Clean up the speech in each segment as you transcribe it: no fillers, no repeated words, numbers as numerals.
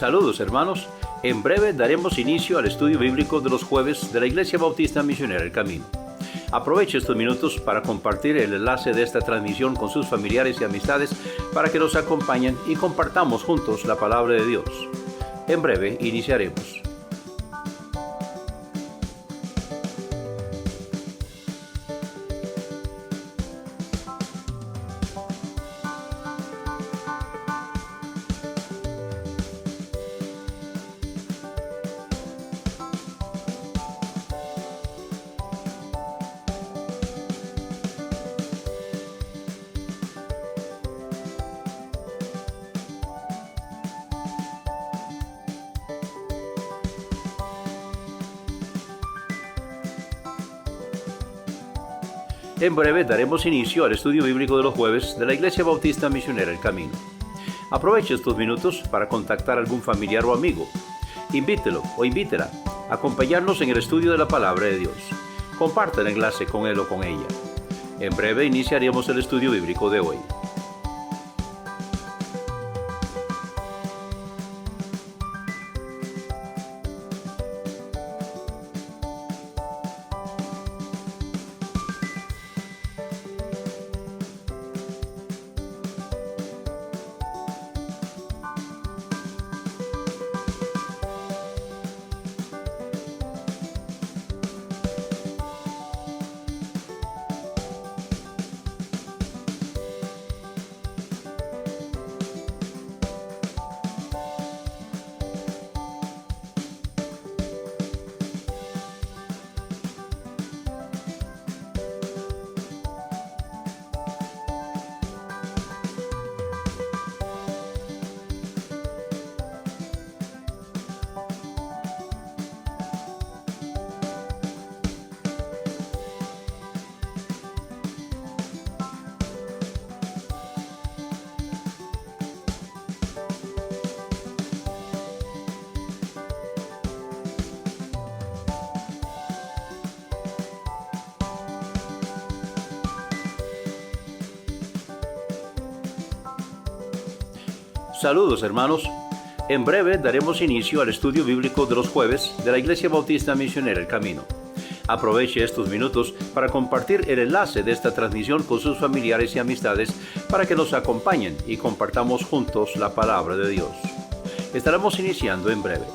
Saludos hermanos, en breve daremos inicio al estudio bíblico de los jueves de la Iglesia Bautista Misionera El Camino. Aproveche estos minutos para compartir el enlace de esta transmisión con sus familiares y amistades para que nos acompañen y compartamos juntos la palabra de Dios. En breve iniciaremos. En breve daremos inicio al estudio bíblico de los jueves de la Iglesia Bautista Misionera El Camino. Aproveche estos minutos para contactar a algún familiar o amigo. Invítelo o invítela a acompañarnos en el estudio de la palabra de Dios. Comparta el enlace con él o con ella. En breve iniciaremos el estudio bíblico de hoy. Saludos hermanos, en breve daremos inicio al estudio bíblico de los jueves de la Iglesia Bautista Misionera El Camino. Aproveche estos minutos para compartir el enlace de esta transmisión con sus familiares y amistades para que nos acompañen y compartamos juntos la palabra de Dios. Estaremos iniciando en breve.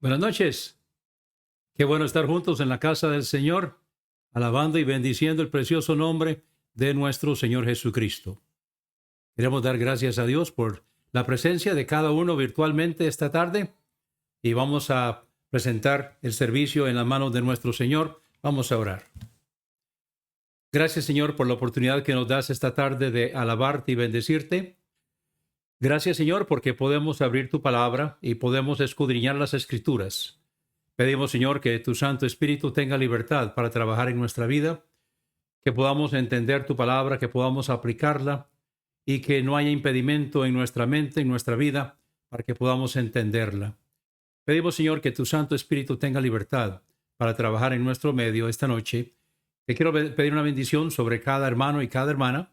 Buenas noches. Qué bueno estar juntos en la casa del Señor, alabando y bendiciendo el precioso nombre de nuestro Señor Jesucristo. Queremos dar gracias a Dios por la presencia de cada uno virtualmente esta tarde y vamos a presentar el servicio en las manos de nuestro Señor. Vamos a orar. Gracias, Señor, por la oportunidad que nos das esta tarde de alabarte y bendecirte. Gracias, Señor, porque podemos abrir tu palabra y podemos escudriñar las Escrituras. Pedimos, Señor, que tu Santo Espíritu tenga libertad para trabajar en nuestra vida, que podamos entender tu palabra, que podamos aplicarla y que no haya impedimento en nuestra mente, en nuestra vida, para que podamos entenderla. Pedimos, Señor, que tu Santo Espíritu tenga libertad para trabajar en nuestro medio esta noche. Te quiero pedir una bendición sobre cada hermano y cada hermana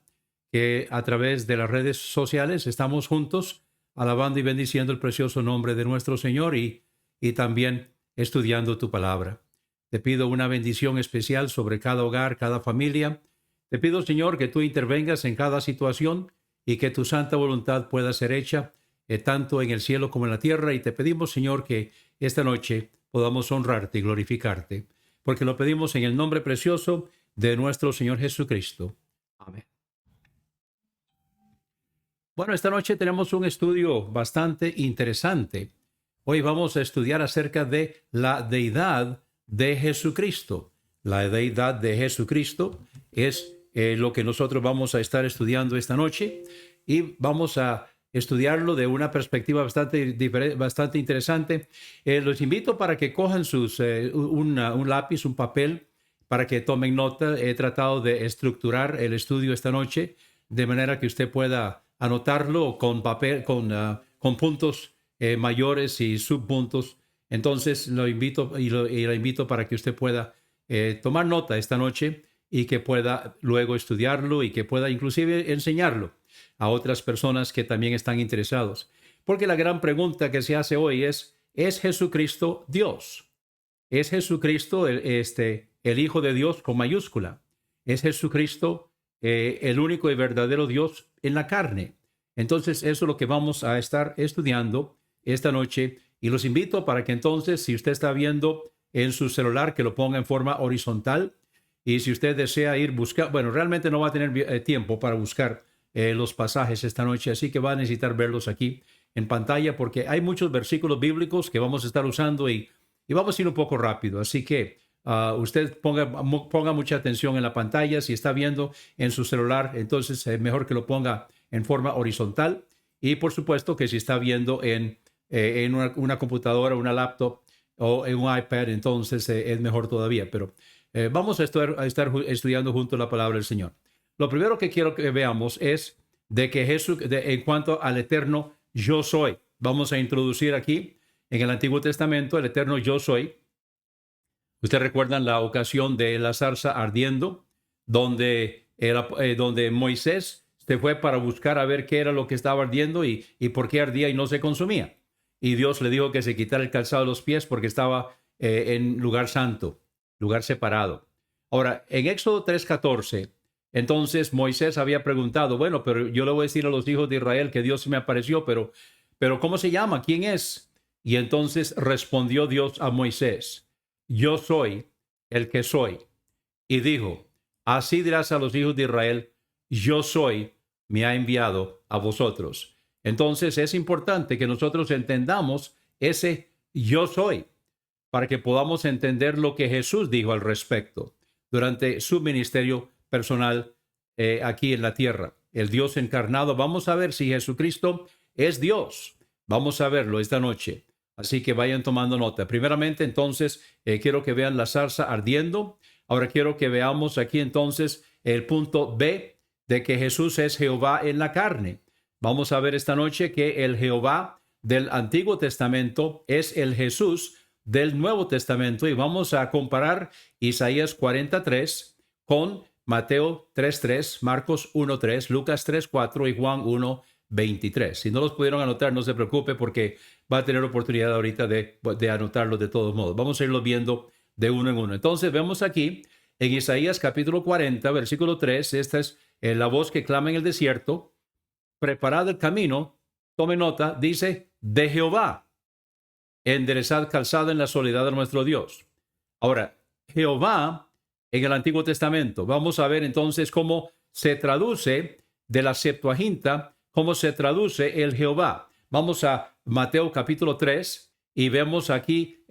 que a través de las redes sociales estamos juntos alabando y bendiciendo el precioso nombre de nuestro Señor y también estudiando tu palabra. Te pido una bendición especial sobre cada hogar, cada familia. Te pido, Señor, que tú intervengas en cada situación y que tu santa voluntad pueda ser hecha tanto en el cielo como en la tierra. Y te pedimos, Señor, que esta noche podamos honrarte y glorificarte, porque lo pedimos en el nombre precioso de nuestro Señor Jesucristo. Amén. Bueno, esta noche tenemos un estudio bastante interesante. Hoy vamos a estudiar acerca de la deidad de Jesucristo. La deidad de Jesucristo es lo que nosotros vamos a estar estudiando esta noche y vamos a estudiarlo de una perspectiva bastante interesante. Los invito para que cojan un lápiz, un papel, para que tomen nota. He tratado de estructurar el estudio esta noche de manera que usted pueda anotarlo con papel, con puntos mayores y subpuntos. Entonces lo invito y la invito para que usted pueda tomar nota esta noche y que pueda luego estudiarlo y que pueda inclusive enseñarlo a otras personas que también están interesados. Porque la gran pregunta que se hace hoy ¿es Jesucristo Dios? ¿Es Jesucristo el Hijo de Dios con mayúscula? ¿Es Jesucristo el único y verdadero Dios en la carne? Entonces eso es lo que vamos a estar estudiando esta noche y los invito para que entonces, si usted está viendo en su celular, que lo ponga en forma horizontal, y si usted desea ir buscar, bueno, realmente no va a tener tiempo para buscar los pasajes esta noche, así que va a necesitar verlos aquí en pantalla porque hay muchos versículos bíblicos que vamos a estar usando y vamos a ir un poco rápido, así que usted ponga mucha atención en la pantalla. Si está viendo en su celular, entonces es mejor que lo ponga en forma horizontal. Y por supuesto que si está viendo en una computadora, una laptop o en un iPad, entonces es mejor todavía. Pero vamos a estar estudiando juntos la palabra del Señor. Lo primero que quiero que veamos es de que Jesús, en cuanto al eterno yo soy, vamos a introducir aquí en el Antiguo Testamento el eterno yo soy. Ustedes recuerdan la ocasión de la zarza ardiendo, donde Moisés se fue para buscar a ver qué era lo que estaba ardiendo y por qué ardía y no se consumía. Y Dios le dijo que se quitara el calzado de los pies porque estaba en lugar santo, lugar separado. Ahora, en Éxodo 3:14, entonces Moisés había preguntado, bueno, pero yo le voy a decir a los hijos de Israel que Dios me apareció, pero ¿cómo se llama? ¿Quién es? Y entonces respondió Dios a Moisés: yo soy el que soy. Y dijo: así dirás a los hijos de Israel: yo soy, me ha enviado a vosotros. Entonces es importante que nosotros entendamos ese yo soy para que podamos entender lo que Jesús dijo al respecto durante su ministerio personal aquí en la tierra. El Dios encarnado. Vamos a ver si Jesucristo es Dios. Vamos a verlo esta noche. Así que vayan tomando nota. Primeramente, entonces, quiero que vean la zarza ardiendo. Ahora quiero que veamos aquí entonces el punto B de que Jesús es Jehová en la carne. Vamos a ver esta noche que el Jehová del Antiguo Testamento es el Jesús del Nuevo Testamento y vamos a comparar Isaías 43 con Mateo 3:3, Marcos 1:3, Lucas 3:4 y Juan 1:23. Si no los pudieron anotar, no se preocupe porque va a tener oportunidad ahorita de anotarlos de todos modos. Vamos a irlo viendo de uno en uno. Entonces vemos aquí en Isaías capítulo 40, versículo 3, esta es la voz que clama en el desierto: preparad el camino, tome nota, dice, de Jehová, enderezad calzada en la soledad de nuestro Dios. Ahora, Jehová en el Antiguo Testamento, vamos a ver entonces cómo se traduce de la Septuaginta, cómo se traduce el Jehová. Vamos a Mateo capítulo 3 y vemos aquí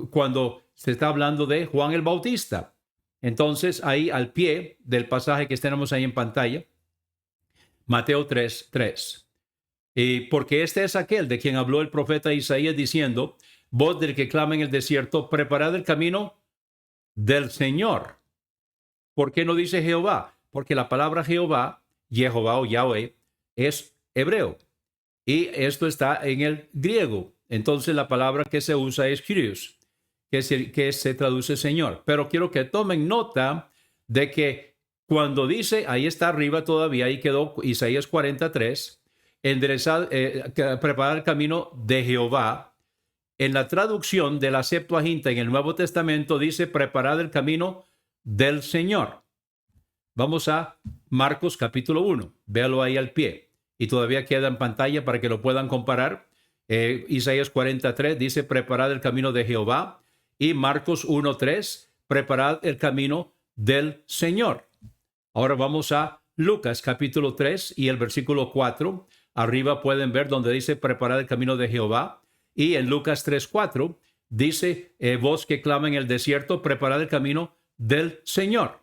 cuando se está hablando de Juan el Bautista. Entonces, ahí al pie del pasaje que tenemos ahí en pantalla, Mateo 3:3. Y porque este es aquel de quien habló el profeta Isaías diciendo, voz del que clama en el desierto, preparad el camino del Señor. ¿Por qué no dice Jehová? Porque la palabra Jehová, Jehová o Yahweh, es hebreo. Y esto está en el griego. Entonces la palabra que se usa es Kyrios, que se traduce Señor. Pero quiero que tomen nota de que cuando dice, ahí está arriba todavía, ahí quedó Isaías 43, enderezar, preparar el camino de Jehová. En la traducción de la Septuaginta en el Nuevo Testamento dice preparad el camino del Señor. Vamos a Marcos capítulo 1. Véalo ahí al pie. Y todavía queda en pantalla para que lo puedan comparar. Isaías 43 dice preparad el camino de Jehová. Y Marcos 1:3, preparad el camino del Señor. Ahora vamos a Lucas capítulo 3 y el versículo 4. Arriba pueden ver donde dice preparad el camino de Jehová. Y en Lucas 3:4 dice, voz que clama en el desierto, preparad el camino del Señor.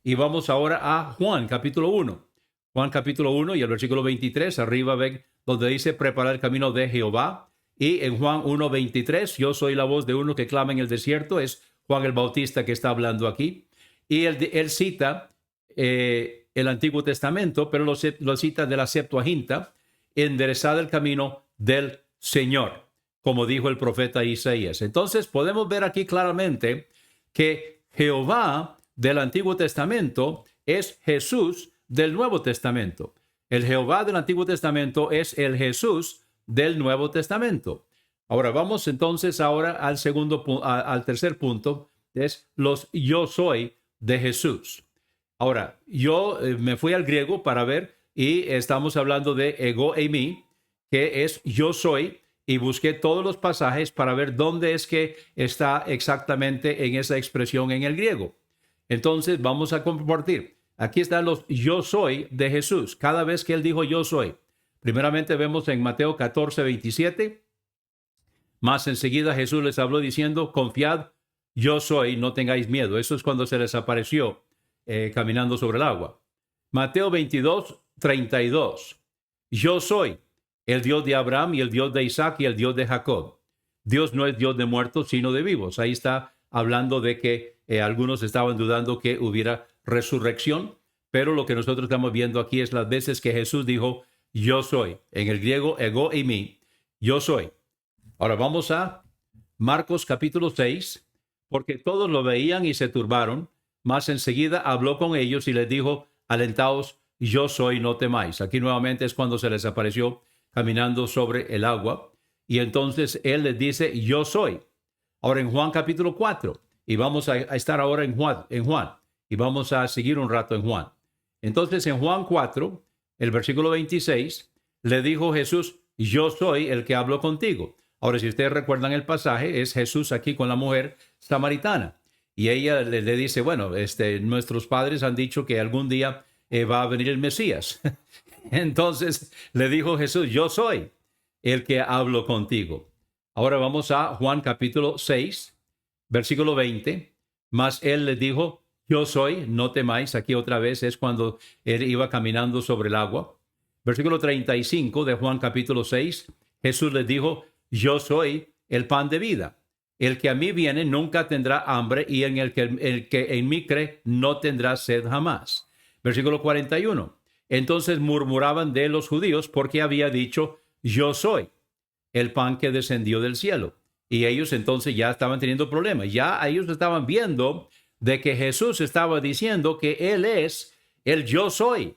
Y vamos ahora a Juan capítulo 1. Juan capítulo 1 y el versículo 23, arriba ven donde dice preparad el camino de Jehová. Y en Juan 1:23, yo soy la voz de uno que clama en el desierto. Es Juan el Bautista que está hablando aquí. Y él cita el Antiguo Testamento, pero lo cita de la Septuaginta, enderezad el camino del Señor, como dijo el profeta Isaías. Entonces podemos ver aquí claramente que Jehová del Antiguo Testamento es Jesús del Nuevo Testamento. El Jehová del Antiguo Testamento es el Jesús del Nuevo Testamento. Ahora vamos entonces ahora al tercer punto, es los yo soy de Jesús. Ahora, yo me fui al griego para ver y estamos hablando de ego eimi, que es yo soy, y busqué todos los pasajes para ver dónde es que está exactamente en esa expresión en el griego. Entonces vamos a compartir. Aquí están los yo soy de Jesús. Cada vez que él dijo yo soy. Primeramente vemos en Mateo 14:27. Más enseguida Jesús les habló diciendo, confiad, yo soy, no tengáis miedo. Eso es cuando se les apareció caminando sobre el agua. Mateo 22:32. Yo soy el Dios de Abraham y el Dios de Isaac y el Dios de Jacob. Dios no es Dios de muertos, sino de vivos. Ahí está hablando de que algunos estaban dudando que hubiera resurrección, pero lo que nosotros estamos viendo aquí es las veces que Jesús dijo, yo soy. En el griego, ego eimi, yo soy. Ahora vamos a Marcos capítulo 6, porque todos lo veían y se turbaron, mas enseguida habló con ellos y les dijo, alentaos, yo soy, no temáis. Aquí nuevamente es cuando se les apareció caminando sobre el agua, y entonces él les dice, yo soy. Ahora en Juan capítulo 4, y vamos a estar ahora en Juan, y vamos a seguir un rato en Juan. Entonces en Juan 4, el versículo 26, le dijo Jesús, yo soy el que hablo contigo. Ahora, si ustedes recuerdan el pasaje, es Jesús aquí con la mujer samaritana. Y ella le dice, bueno, nuestros padres han dicho que algún día va a venir el Mesías. Entonces le dijo Jesús, yo soy el que hablo contigo. Ahora vamos a Juan capítulo 6, versículo 20. Mas él le dijo, yo soy, no temáis. Aquí otra vez es cuando él iba caminando sobre el agua. Versículo 35 de Juan capítulo 6. Jesús les dijo, yo soy el pan de vida. El que a mí viene nunca tendrá hambre, y el que en mí cree no tendrá sed jamás. Versículo 41. Entonces murmuraban de los judíos porque había dicho, yo soy el pan que descendió del cielo. Y ellos entonces ya estaban teniendo problemas. Ya ellos estaban viendo de que Jesús estaba diciendo que Él es el yo soy.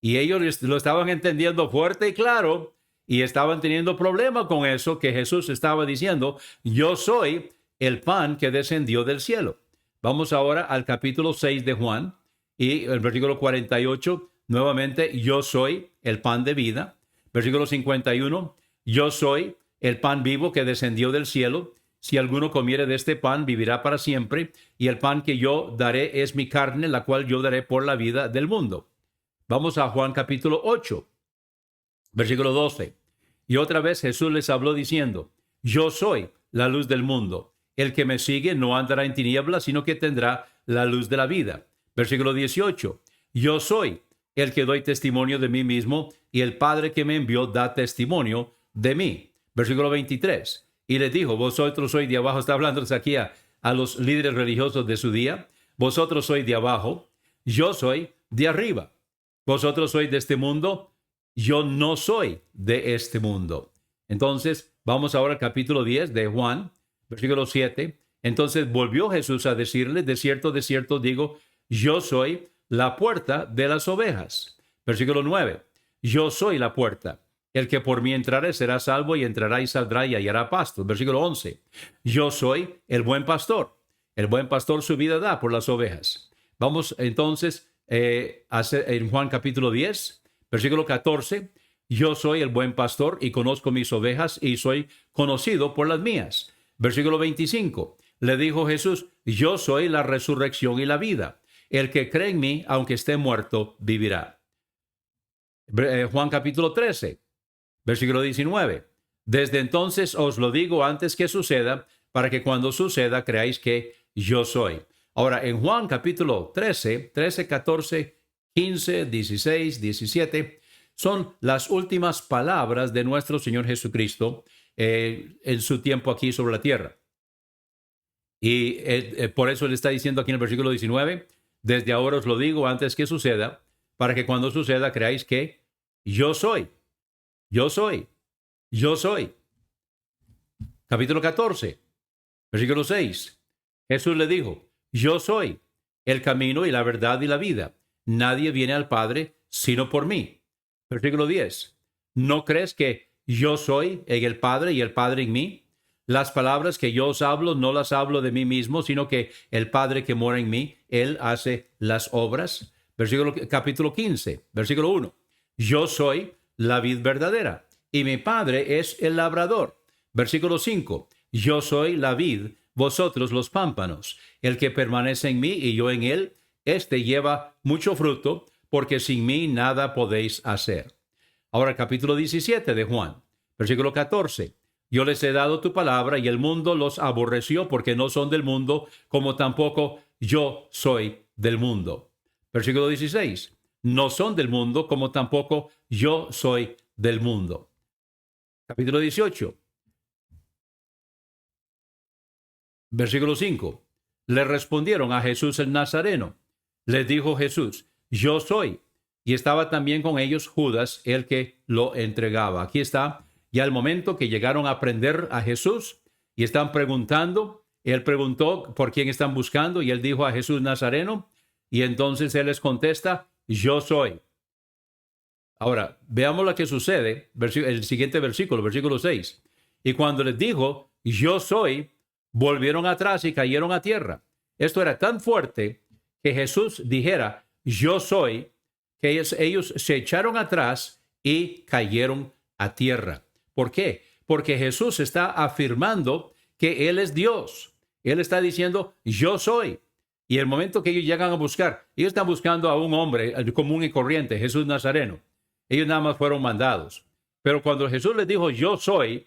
Y ellos lo estaban entendiendo fuerte y claro, y estaban teniendo problema con eso que Jesús estaba diciendo, yo soy el pan que descendió del cielo. Vamos ahora al capítulo 6 de Juan, y el versículo 48, nuevamente, yo soy el pan de vida. Versículo 51, yo soy el pan vivo que descendió del cielo. Si alguno comiere de este pan, vivirá para siempre, y el pan que yo daré es mi carne, la cual yo daré por la vida del mundo. Vamos a Juan capítulo 8, versículo 12. Y otra vez Jesús les habló diciendo, yo soy la luz del mundo. El que me sigue no andará en tinieblas, sino que tendrá la luz de la vida. Versículo 18. Yo soy el que doy testimonio de mí mismo, y el Padre que me envió da testimonio de mí. Versículo 23. Y les dijo, vosotros sois de abajo. Está hablando aquí a los líderes religiosos de su día. Vosotros sois de abajo, yo soy de arriba. Vosotros sois de este mundo, yo no soy de este mundo. Entonces, vamos ahora al capítulo 10 de Juan, versículo 7. Entonces volvió Jesús a decirle, de cierto digo, yo soy la puerta de las ovejas. Versículo 9. Yo soy la puerta. El que por mí entrare será salvo, y entrará y saldrá y hallará pasto. Versículo 11. Yo soy el buen pastor. El buen pastor su vida da por las ovejas. Vamos entonces en Juan capítulo 10, versículo 14. Yo soy el buen pastor y conozco mis ovejas y soy conocido por las mías. Versículo 25. Le dijo Jesús, yo soy la resurrección y la vida. El que cree en mí, aunque esté muerto, vivirá. Juan capítulo 13, versículo 19. Desde entonces os lo digo antes que suceda, para que cuando suceda creáis que yo soy. Ahora, en Juan capítulo 13, 14, 15, 16, 17, son las últimas palabras de nuestro Señor Jesucristo en su tiempo aquí sobre la tierra. Y por eso le está diciendo aquí en el versículo 19, desde ahora os lo digo antes que suceda, para que cuando suceda creáis que yo soy. Yo soy. Yo soy. Capítulo 14, versículo 6. Jesús le dijo, yo soy el camino y la verdad y la vida. Nadie viene al Padre sino por mí. Versículo 10. ¿No crees que yo soy en el Padre y el Padre en mí? Las palabras que yo os hablo no las hablo de mí mismo, sino que el Padre que mora en mí, Él hace las obras. Capítulo 15, versículo 1. Yo soy la vid verdadera y mi Padre es el labrador. Versículo 5. Yo soy la vid, vosotros los pámpanos. El que permanece en mí y yo en él, éste lleva mucho fruto, porque sin mí nada podéis hacer. Ahora capítulo 17 de Juan, versículo 14. Yo les he dado tu palabra y el mundo los aborreció porque no son del mundo, como tampoco yo soy del mundo. Versículo 16. No son del mundo, como tampoco yo soy del mundo. Capítulo 18. Versículo 5. Le respondieron a Jesús el Nazareno. Les dijo Jesús, yo soy. Y estaba también con ellos Judas, el que lo entregaba. Aquí está ya el momento que llegaron a prender a Jesús y están preguntando. Él preguntó por quién están buscando y él dijo a Jesús Nazareno. Y entonces él les contesta, yo soy. Ahora, veamos lo que sucede. El siguiente versículo, versículo 6. Y cuando les dijo, yo soy, volvieron atrás y cayeron a tierra. Esto era tan fuerte que Jesús dijera, yo soy, que ellos se echaron atrás y cayeron a tierra. ¿Por qué? Porque Jesús está afirmando que Él es Dios. Él está diciendo, yo soy. Y el momento que ellos llegan a buscar, ellos están buscando a un hombre común y corriente, Jesús Nazareno. Ellos nada más fueron mandados. Pero cuando Jesús les dijo, yo soy,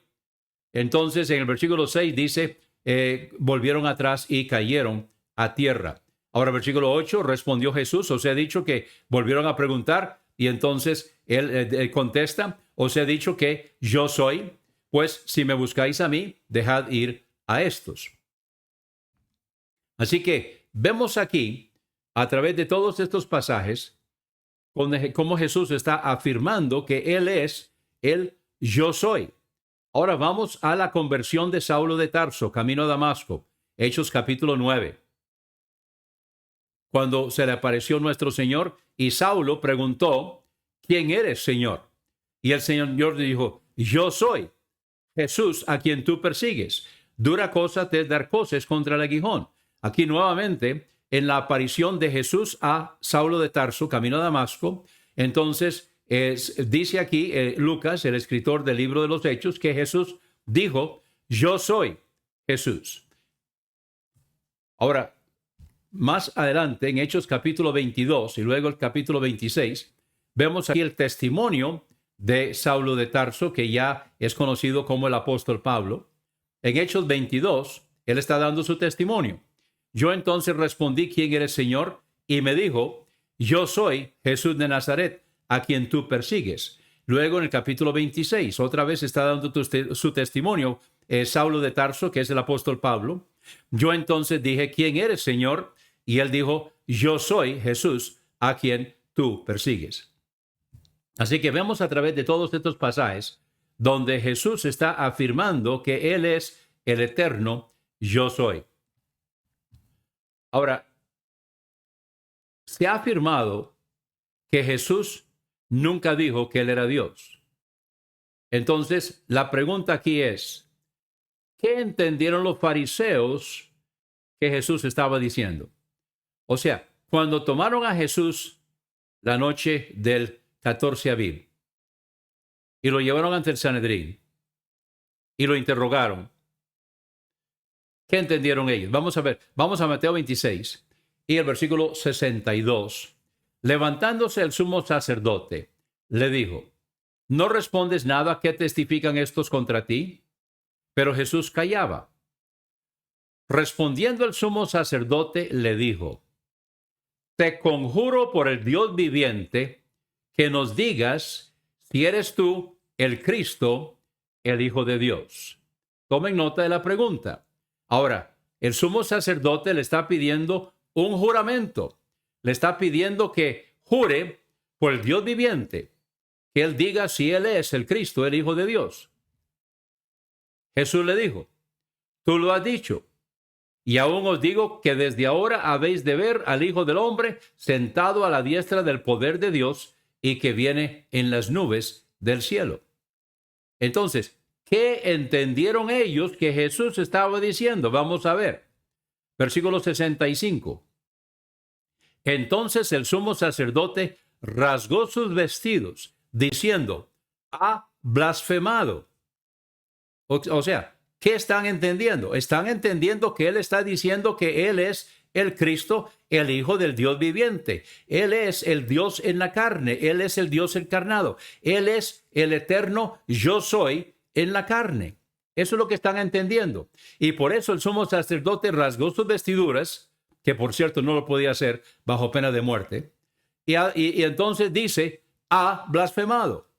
entonces en el versículo 6 dice, volvieron atrás y cayeron a tierra. Ahora, versículo 8, respondió Jesús, os he dicho que volvieron a preguntar, y entonces él contesta, os he dicho que yo soy, pues si me buscáis a mí, dejad ir a estos. Así que vemos aquí, a través de todos estos pasajes, cómo Jesús está afirmando que Él es el yo soy. Ahora vamos a la conversión de Saulo de Tarso, camino a Damasco, Hechos capítulo 9. Cuando se le apareció nuestro Señor y Saulo preguntó, ¿quién eres, Señor? Y el Señor dijo, yo soy Jesús a quien tú persigues. Dura cosa te es dar coces contra el aguijón. Aquí nuevamente, en la aparición de Jesús a Saulo de Tarso, camino a Damasco, entonces dice aquí Lucas, el escritor del libro de los Hechos, que Jesús dijo, yo soy Jesús. Ahora, más adelante, en Hechos capítulo 22 y luego el capítulo 26, vemos aquí el testimonio de Saulo de Tarso, que ya es conocido como el apóstol Pablo. En Hechos 22, él está dando su testimonio. Yo entonces respondí, ¿quién eres, Señor? Y me dijo, yo soy Jesús de Nazaret, a quien tú persigues. Luego en el capítulo 26, otra vez está dando su testimonio Saulo de Tarso, que es el apóstol Pablo. Yo entonces dije, ¿quién eres, Señor? Y él dijo, yo soy Jesús, a quien tú persigues. Así que vemos a través de todos estos pasajes donde Jesús está afirmando que Él es el eterno yo soy. Ahora, se ha afirmado que Jesús nunca dijo que Él era Dios. Entonces, la pregunta aquí es, ¿qué entendieron los fariseos que Jesús estaba diciendo? O sea, cuando tomaron a Jesús la noche del 14 Aviv y lo llevaron ante el Sanedrín y lo interrogaron, ¿qué entendieron ellos? Vamos a ver, vamos a Mateo 26 y el versículo 62. Levantándose el sumo sacerdote, le dijo, ¿no respondes nada? ¿Qué testifican estos contra ti? Pero Jesús callaba. Respondiendo el sumo sacerdote, le dijo, te conjuro por el Dios viviente que nos digas si eres tú el Cristo, el Hijo de Dios. Tomen nota de la pregunta. Ahora, el sumo sacerdote le está pidiendo un juramento. Le está pidiendo que jure por el Dios viviente, que él diga si él es el Cristo, el Hijo de Dios. Jesús le dijo, tú lo has dicho. Y aún os digo que desde ahora habéis de ver al Hijo del Hombre sentado a la diestra del poder de Dios y que viene en las nubes del cielo. Entonces, ¿qué entendieron ellos que Jesús estaba diciendo? Vamos a ver. Versículo 65. Entonces el sumo sacerdote rasgó sus vestidos, diciendo, ha blasfemado. O sea, ¿qué están entendiendo? Están entendiendo que él está diciendo que él es el Cristo, el Hijo del Dios viviente. Él es el Dios en la carne. Él es el Dios encarnado. Él es el eterno yo soy en la carne. Eso es lo que están entendiendo. Y por eso el sumo sacerdote rasgó sus vestiduras, que por cierto no lo podía hacer bajo pena de muerte. Y entonces dice, ha blasfemado.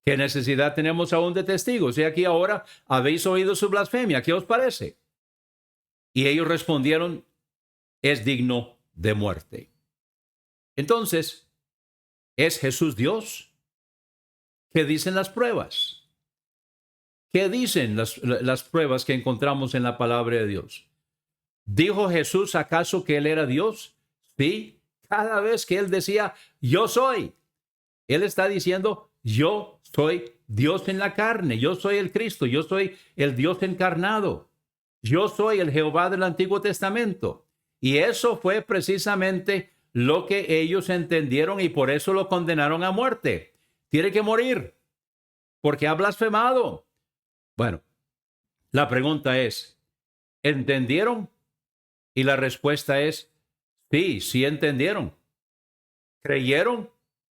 ¿Qué necesidad tenemos aún de testigos? Y aquí ahora habéis oído su blasfemia. ¿Qué os parece? Y ellos respondieron, es digno de muerte. Entonces, ¿es Jesús Dios? ¿Qué dicen las pruebas? ¿Qué dicen las pruebas que encontramos en la palabra de Dios? ¿Dijo Jesús acaso que él era Dios? Sí, cada vez que él decía, yo soy, él está diciendo, yo soy Dios en la carne, yo soy el Cristo, yo soy el Dios encarnado, yo soy el Jehová del Antiguo Testamento. Y eso fue precisamente lo que ellos entendieron y por eso lo condenaron a muerte. Tiene que morir porque ha blasfemado. Bueno, la pregunta es, ¿entendieron? Y la respuesta es, sí, sí entendieron. ¿Creyeron?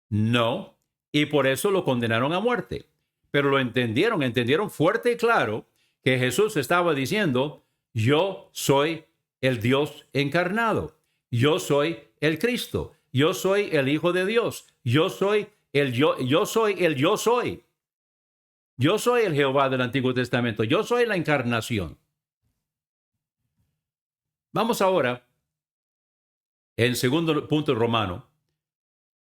No. Y por eso lo condenaron a muerte. Pero lo entendieron fuerte y claro que Jesús estaba diciendo, yo soy el Dios encarnado. Yo soy el Cristo. Yo soy el Hijo de Dios. Yo soy el yo soy el yo soy. Yo soy el Jehová del Antiguo Testamento. Yo soy la encarnación. Vamos ahora, en segundo punto romano,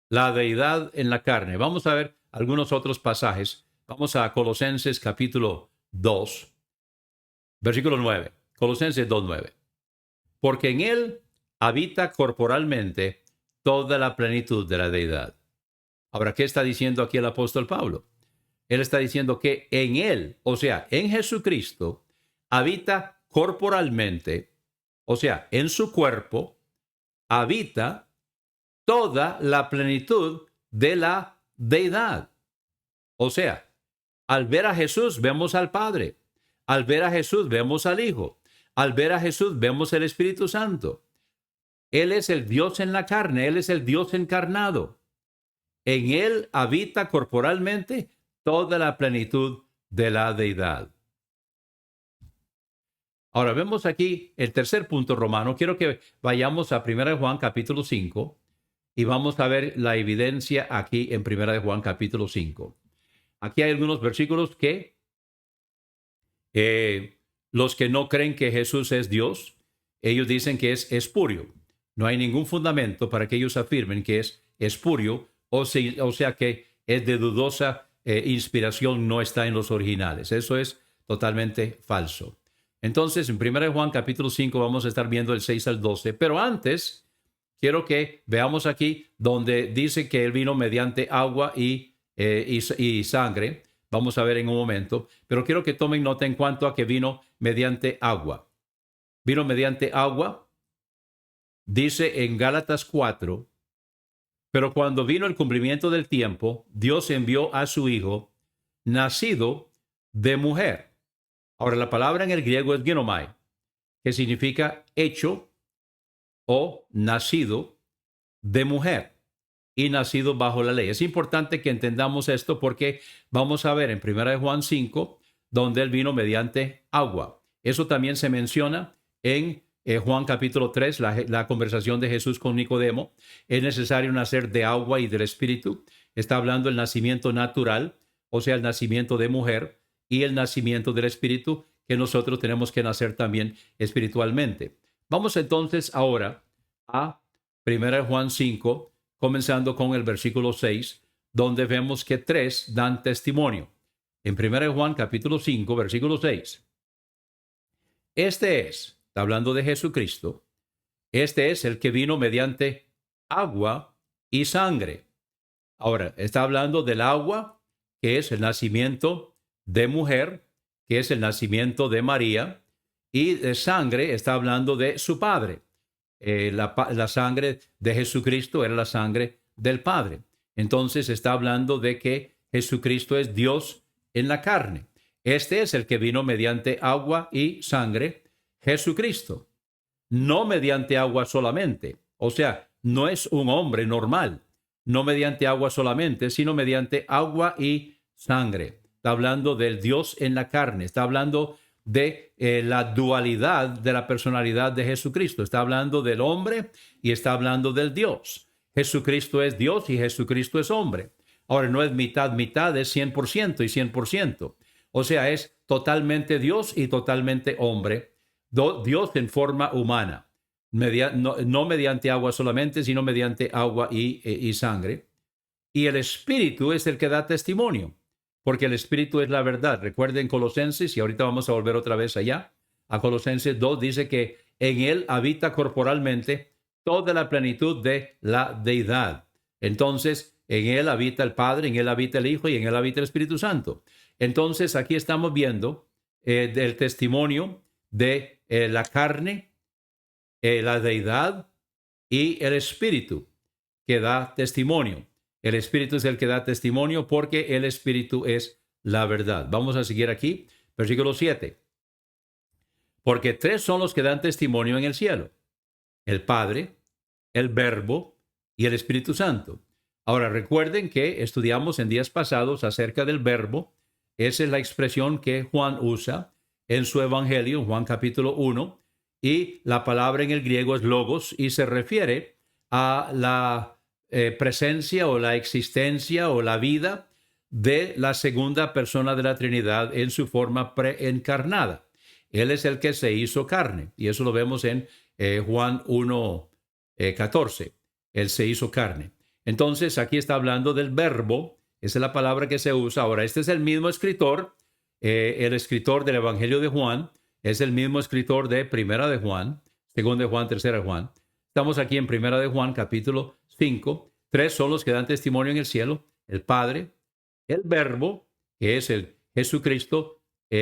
la deidad en la carne. Vamos a ver algunos otros pasajes. Vamos a Colosenses capítulo 2, versículo 9. Colosenses 2:9. Porque en él habita corporalmente toda la plenitud de la deidad. Ahora, ¿qué está diciendo aquí el apóstol Pablo? Él está diciendo que en él, o sea, en Jesucristo, habita corporalmente, o sea, en su cuerpo, habita toda la plenitud de la deidad. O sea, al ver a Jesús vemos al Padre. Al ver a Jesús vemos al Hijo. Al ver a Jesús vemos el Espíritu Santo. Él es el Dios en la carne. Él es el Dios encarnado. En él habita corporalmente toda la plenitud de la deidad. Ahora vemos aquí el tercer punto romano. Quiero que vayamos a 1 Juan capítulo 5 y vamos a ver la evidencia aquí en Primera de Juan capítulo 5. Aquí hay algunos versículos que los que no creen que Jesús es Dios, ellos dicen que es espurio. No hay ningún fundamento para que ellos afirmen que es espurio, o sea que es de dudosa inspiración, no está en los originales. Eso es totalmente falso. Entonces, en 1 Juan capítulo 5 vamos a estar viendo el 6 al 12, pero antes quiero que veamos aquí donde dice que Él vino mediante agua y sangre. Vamos a ver en un momento, pero quiero que tomen nota en cuanto a que vino mediante agua. Vino mediante agua, dice en Gálatas 4, pero cuando vino el cumplimiento del tiempo, Dios envió a su Hijo, nacido de mujer. Ahora, la palabra en el griego es ginomai, que significa hecho o nacido de mujer y nacido bajo la ley. Es importante que entendamos esto porque vamos a ver en 1 Juan 5, donde Él vino mediante agua. Eso también se menciona en Juan capítulo 3, la conversación de Jesús con Nicodemo. Es necesario nacer de agua y del Espíritu. Está hablando del nacimiento natural, o sea, el nacimiento de mujer, y el nacimiento del Espíritu, que nosotros tenemos que nacer también espiritualmente. Vamos entonces ahora a 1 Juan 5, comenzando con el versículo 6, donde vemos que tres dan testimonio. En 1 Juan capítulo 5, versículo 6. Está hablando de Jesucristo, este es el que vino mediante agua y sangre. Ahora, está hablando del agua, que es el nacimiento de mujer, que es el nacimiento de María, y de sangre está hablando de su Padre. La sangre de Jesucristo era la sangre del Padre. Entonces está hablando de que Jesucristo es Dios en la carne. Este es el que vino mediante agua y sangre, Jesucristo. No mediante agua solamente. O sea, no es un hombre normal. No mediante agua solamente, sino mediante agua y sangre. Está hablando del Dios en la carne. Está hablando de la dualidad de la personalidad de Jesucristo. Está hablando del hombre y está hablando del Dios. Jesucristo es Dios y Jesucristo es hombre. Ahora, no es mitad, es 100% y 100%. O sea, es totalmente Dios y totalmente hombre. Dios en forma humana. No mediante agua solamente, sino mediante agua y sangre. Y el Espíritu es el que da testimonio, porque el Espíritu es la verdad. Recuerden Colosenses, y ahorita vamos a volver otra vez allá, a Colosenses 2, dice que en Él habita corporalmente toda la plenitud de la deidad. Entonces, en Él habita el Padre, en Él habita el Hijo y en Él habita el Espíritu Santo. Entonces, aquí estamos viendo el testimonio de la carne, la deidad y el Espíritu que da testimonio. El Espíritu es el que da testimonio porque el Espíritu es la verdad. Vamos a seguir aquí, versículo 7. Porque tres son los que dan testimonio en el cielo: el Padre, el Verbo y el Espíritu Santo. Ahora recuerden que estudiamos en días pasados acerca del Verbo. Esa es la expresión que Juan usa en su Evangelio, Juan capítulo 1, y la palabra en el griego es logos y se refiere a la presencia o la existencia o la vida de la segunda persona de la Trinidad en su forma preencarnada. Él es el que se hizo carne, y eso lo vemos en Juan 1, 14. Él se hizo carne. Entonces, aquí está hablando del Verbo, esa es la palabra que se usa. Ahora, este es el mismo escritor, el escritor del Evangelio de Juan, es el mismo escritor de Primera de Juan, Segunda de Juan, Tercera de Juan. Estamos aquí en Primera de Juan, capítulo 5. Tres son los que dan testimonio en el cielo: el Padre, el Verbo, que es el Jesucristo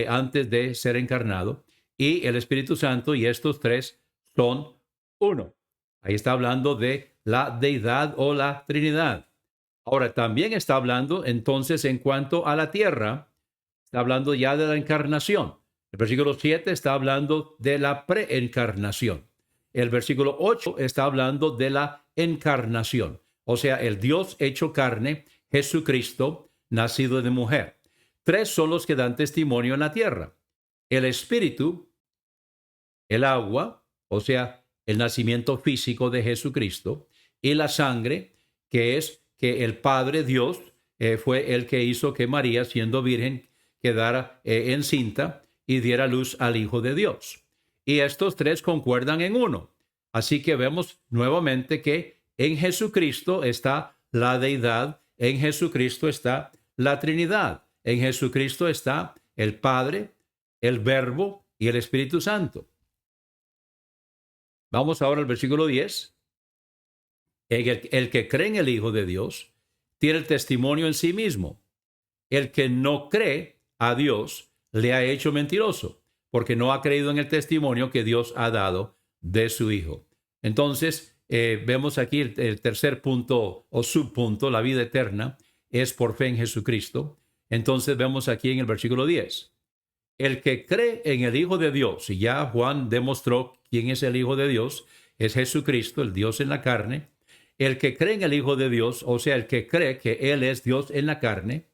antes de ser encarnado, y el Espíritu Santo, y estos tres son uno. Ahí está hablando de la deidad o la Trinidad. Ahora, también está hablando entonces en cuanto a la tierra, está hablando ya de la encarnación. El versículo 7 está hablando de la preencarnación. El versículo 8 está hablando de la encarnación. O sea, el Dios hecho carne, Jesucristo, nacido de mujer. Tres son los que dan testimonio en la tierra: el Espíritu, el agua, o sea, el nacimiento físico de Jesucristo, y la sangre, que es que el Padre Dios fue el que hizo que María, siendo virgen, quedara encinta y diera luz al Hijo de Dios. Y estos tres concuerdan en uno. Así que vemos nuevamente que en Jesucristo está la deidad, en Jesucristo está la Trinidad, en Jesucristo está el Padre, el Verbo y el Espíritu Santo. Vamos ahora al versículo 10. El que cree en el Hijo de Dios tiene el testimonio en sí mismo. El que no cree a Dios le ha hecho mentiroso, porque no ha creído en el testimonio que Dios ha dado de su Hijo. Entonces, vemos aquí el tercer punto o subpunto, la vida eterna, es por fe en Jesucristo. Entonces, vemos aquí en el versículo 10. El que cree en el Hijo de Dios, y ya Juan demostró quién es el Hijo de Dios, es Jesucristo, el Dios en la carne. El que cree en el Hijo de Dios, o sea, el que cree que Él es Dios en la carne,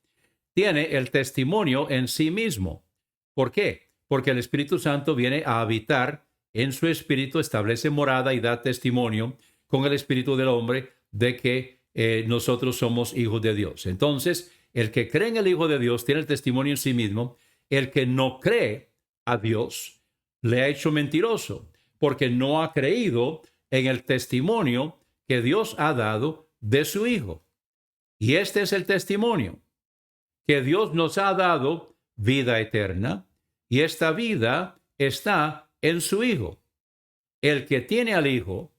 tiene el testimonio en sí mismo. ¿Por qué? Porque el Espíritu Santo viene a habitar en su espíritu, establece morada y da testimonio con el espíritu del hombre de que nosotros somos hijos de Dios. Entonces, el que cree en el Hijo de Dios tiene el testimonio en sí mismo. El que no cree a Dios le ha hecho mentiroso, porque no ha creído en el testimonio que Dios ha dado de su Hijo. Y este es el testimonio, que Dios nos ha dado vida eterna, y esta vida está en su Hijo. El que tiene al Hijo,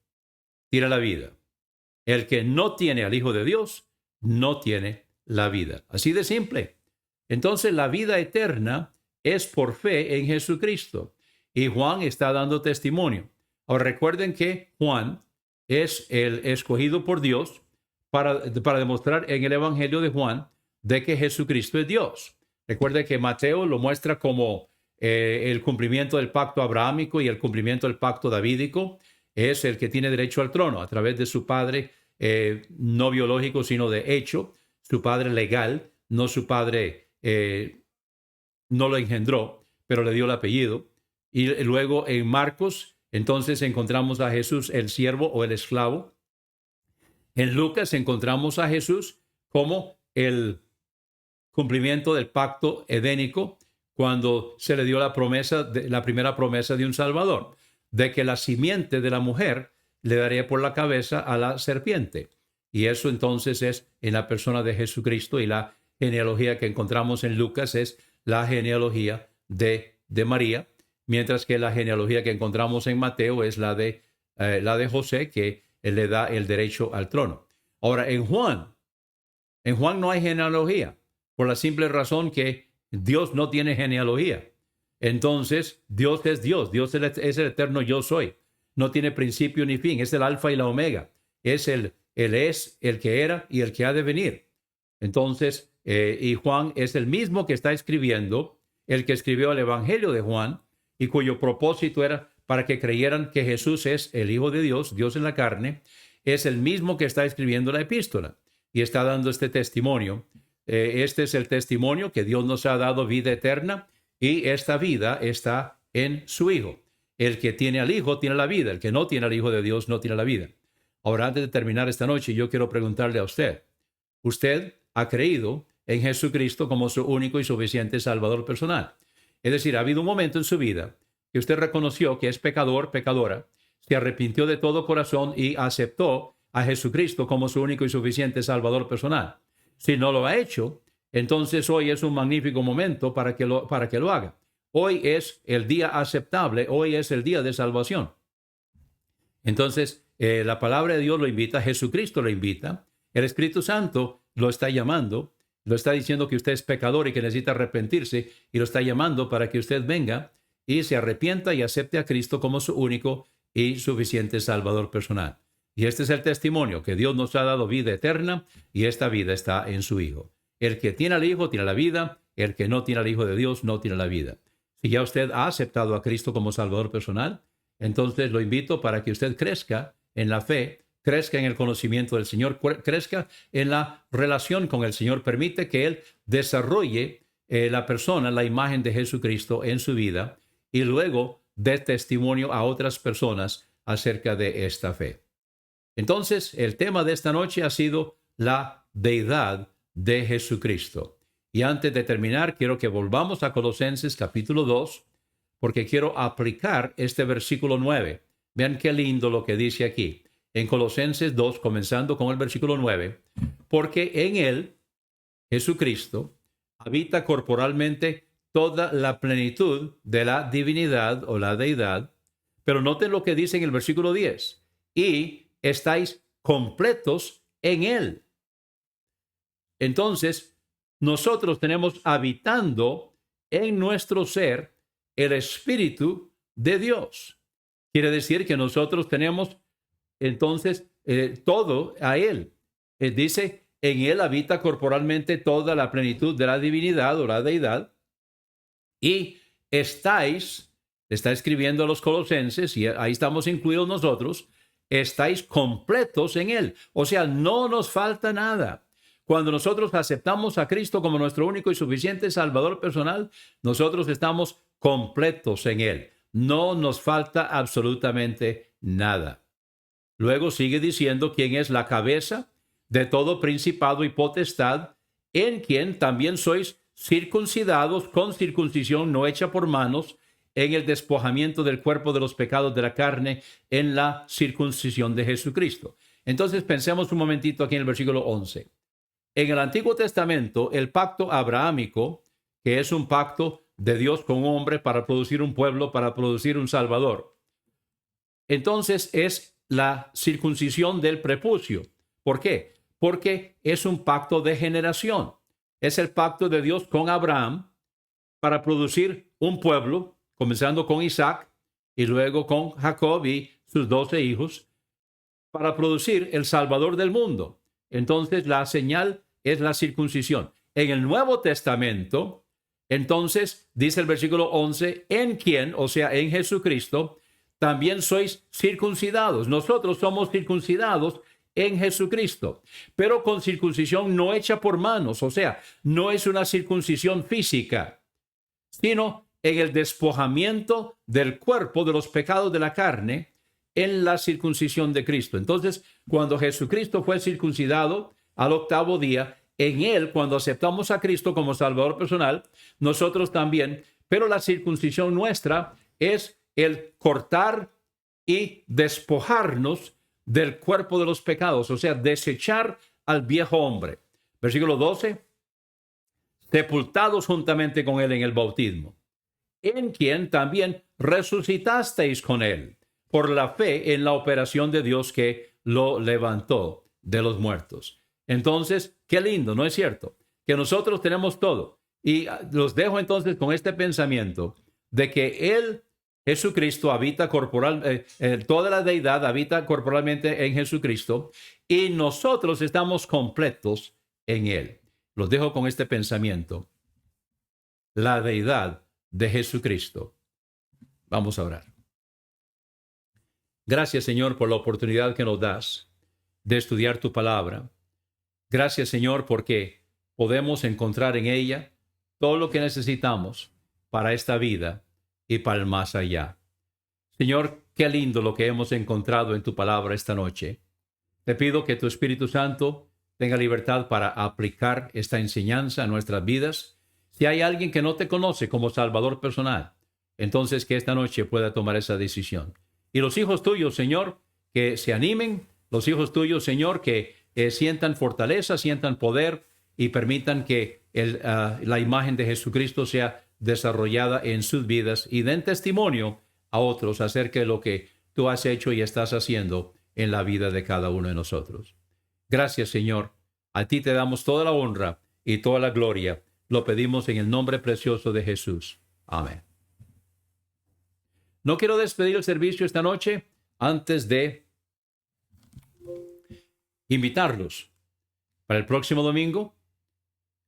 tiene la vida. El que no tiene al Hijo de Dios, no tiene la vida. Así de simple. Entonces, la vida eterna es por fe en Jesucristo. Y Juan está dando testimonio. Ahora, recuerden que Juan es el escogido por Dios para demostrar en el Evangelio de Juan de que Jesucristo es Dios. Recuerden que Mateo lo muestra como el cumplimiento del pacto abrahámico y el cumplimiento del pacto davídico. Es el que tiene derecho al trono a través de su padre no biológico, sino de hecho, su padre legal, no su padre no lo engendró, pero le dio el apellido. Y luego en Marcos, entonces encontramos a Jesús, el siervo o el esclavo. En Lucas encontramos a Jesús como el cumplimiento del pacto edénico, cuando se le dio la primera promesa de un Salvador, de que la simiente de la mujer le daría por la cabeza a la serpiente. Y eso entonces es en la persona de Jesucristo, y la genealogía que encontramos en Lucas es la genealogía de María, mientras que la genealogía que encontramos en Mateo es la de José, que le da el derecho al trono. Ahora, en Juan no hay genealogía, por la simple razón que Dios no tiene genealogía. Entonces, Dios es Dios. Dios es el eterno yo soy. No tiene principio ni fin. Es el alfa y la omega. Es el que era y el que ha de venir. Entonces, y Juan es el mismo que está escribiendo, el que escribió el Evangelio de Juan, y cuyo propósito era para que creyeran que Jesús es el Hijo de Dios, Dios en la carne. Es el mismo que está escribiendo la epístola y está dando este testimonio. Este es el testimonio que Dios nos ha dado vida eterna, y esta vida está en su Hijo. El que tiene al Hijo tiene la vida. El que no tiene al Hijo de Dios no tiene la vida. Ahora, antes de terminar esta noche, yo quiero preguntarle a usted. ¿Usted ha creído en Jesucristo como su único y suficiente Salvador personal? Es decir, ha habido un momento en su vida que usted reconoció que es pecador, pecadora, se arrepintió de todo corazón y aceptó a Jesucristo como su único y suficiente Salvador personal. Si no lo ha hecho, entonces hoy es un magnífico momento para que lo haga. Hoy es el día aceptable, hoy es el día de salvación. Entonces, la palabra de Dios lo invita, Jesucristo lo invita, el Espíritu Santo lo está llamando, lo está diciendo que usted es pecador y que necesita arrepentirse, y lo está llamando para que usted venga y se arrepienta y acepte a Cristo como su único y suficiente Salvador personal. Y este es el testimonio, que Dios nos ha dado vida eterna, y esta vida está en su Hijo. El que tiene al Hijo tiene la vida, el que no tiene al Hijo de Dios no tiene la vida. Si ya usted ha aceptado a Cristo como Salvador personal, entonces lo invito para que usted crezca en la fe, crezca en el conocimiento del Señor, crezca en la relación con el Señor. Permite que Él desarrolle la persona, la imagen de Jesucristo en su vida, y luego dé testimonio a otras personas acerca de esta fe. Entonces, el tema de esta noche ha sido la deidad de Jesucristo. Y antes de terminar, quiero que volvamos a Colosenses capítulo 2, porque quiero aplicar este versículo 9. Vean qué lindo lo que dice aquí. En Colosenses 2, comenzando con el versículo 9, porque en él, Jesucristo, habita corporalmente toda la plenitud de la divinidad o la deidad. Pero noten lo que dice en el versículo 10. Y estáis completos en él. Entonces, nosotros tenemos habitando en nuestro ser el Espíritu de Dios. Quiere decir que nosotros tenemos entonces todo a él. Dice, en él habita corporalmente toda la plenitud de la divinidad o la deidad. Y estáis, está escribiendo a los colosenses, y ahí estamos incluidos nosotros, estáis completos en él. O sea, no nos falta nada. Cuando nosotros aceptamos a Cristo como nuestro único y suficiente Salvador personal, nosotros estamos completos en él. No nos falta absolutamente nada. Luego sigue diciendo quién es la cabeza de todo principado y potestad, en quien también sois circuncidados con circuncisión no hecha por manos, en el despojamiento del cuerpo de los pecados de la carne, en la circuncisión de Jesucristo. Entonces pensemos un momentito aquí en el versículo 11. En el Antiguo Testamento, el pacto abrahámico, que es un pacto de Dios con un hombre para producir un pueblo, para producir un Salvador, entonces es la circuncisión del prepucio. ¿Por qué? Porque es un pacto de generación. Es el pacto de Dios con Abraham para producir un pueblo, comenzando con Isaac y luego con Jacob y sus 12 hijos, para producir el Salvador del mundo. Entonces la señal es la circuncisión. En el Nuevo Testamento, entonces, dice el versículo 11, en quien, o sea, en Jesucristo, también sois circuncidados. Nosotros somos circuncidados en Jesucristo, pero con circuncisión no hecha por manos, o sea, no es una circuncisión física, sino en el despojamiento del cuerpo de los pecados de la carne, en la circuncisión de Cristo. Entonces, cuando Jesucristo fue circuncidado al 8º día, en él, cuando aceptamos a Cristo como Salvador personal, nosotros también, pero la circuncisión nuestra es el cortar y despojarnos del cuerpo de los pecados, o sea, desechar al viejo hombre. Versículo 12, sepultados juntamente con él en el bautismo, en quien también resucitasteis con él, por la fe en la operación de Dios que lo levantó de los muertos. Entonces, qué lindo, ¿no es cierto? Que nosotros tenemos todo. Y los dejo entonces con este pensamiento de que él, Jesucristo, habita corporal, toda la deidad habita corporalmente en Jesucristo y nosotros estamos completos en él. Los dejo con este pensamiento. La deidad de Jesucristo. Vamos a orar. Gracias, Señor, por la oportunidad que nos das de estudiar tu palabra. Gracias, Señor, porque podemos encontrar en ella todo lo que necesitamos para esta vida y para el más allá. Señor, qué lindo lo que hemos encontrado en tu palabra esta noche. Te pido que tu Espíritu Santo tenga libertad para aplicar esta enseñanza a nuestras vidas. Si hay alguien que no te conoce como Salvador personal, entonces que esta noche pueda tomar esa decisión. Y los hijos tuyos, Señor, que se animen, los hijos tuyos, Señor, que sientan fortaleza, sientan poder y permitan que la imagen de Jesucristo sea desarrollada en sus vidas y den testimonio a otros acerca de lo que tú has hecho y estás haciendo en la vida de cada uno de nosotros. Gracias, Señor. A ti te damos toda la honra y toda la gloria. Lo pedimos en el nombre precioso de Jesús. Amén. No quiero despedir el servicio esta noche antes de invitarlos para el próximo domingo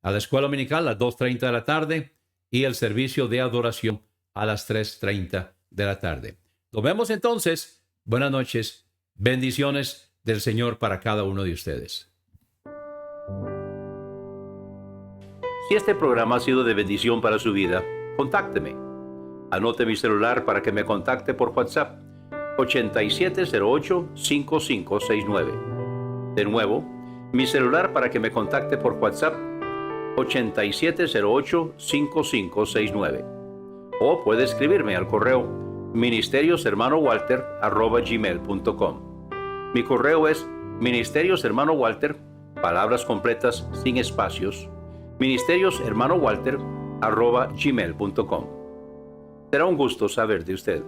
a la escuela dominical a las 2:30 de la tarde y el servicio de adoración a las 3:30 de la tarde. Nos vemos entonces. Buenas noches. Bendiciones del Señor para cada uno de ustedes. Si este programa ha sido de bendición para su vida, contácteme. Anote mi celular para que me contacte por WhatsApp. 8708-5569. De nuevo, mi celular para que me contacte por WhatsApp, 8708-5569. O puede escribirme al correo ministerioshermanowalter@gmail.com. Mi correo es ministerioshermanowalter, palabras completas sin espacios, ministerioshermanowalter@gmail.com. Será un gusto saber de usted.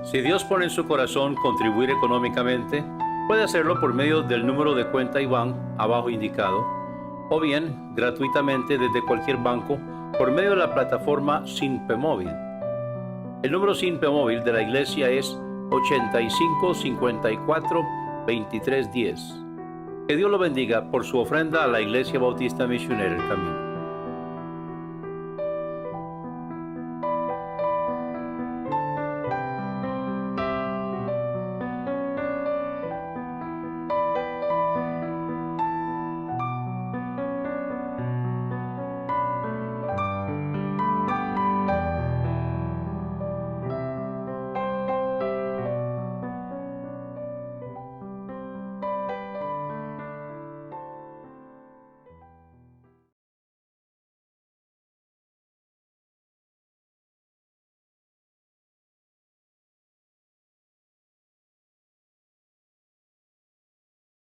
Si Dios pone en su corazón contribuir económicamente, puede hacerlo por medio del número de cuenta IBAN abajo indicado, o bien gratuitamente desde cualquier banco por medio de la plataforma Sinpe Móvil. El número Sinpe Móvil de la iglesia es 8554-2310. Que Dios lo bendiga por su ofrenda a la Iglesia Bautista Misionera El Camino.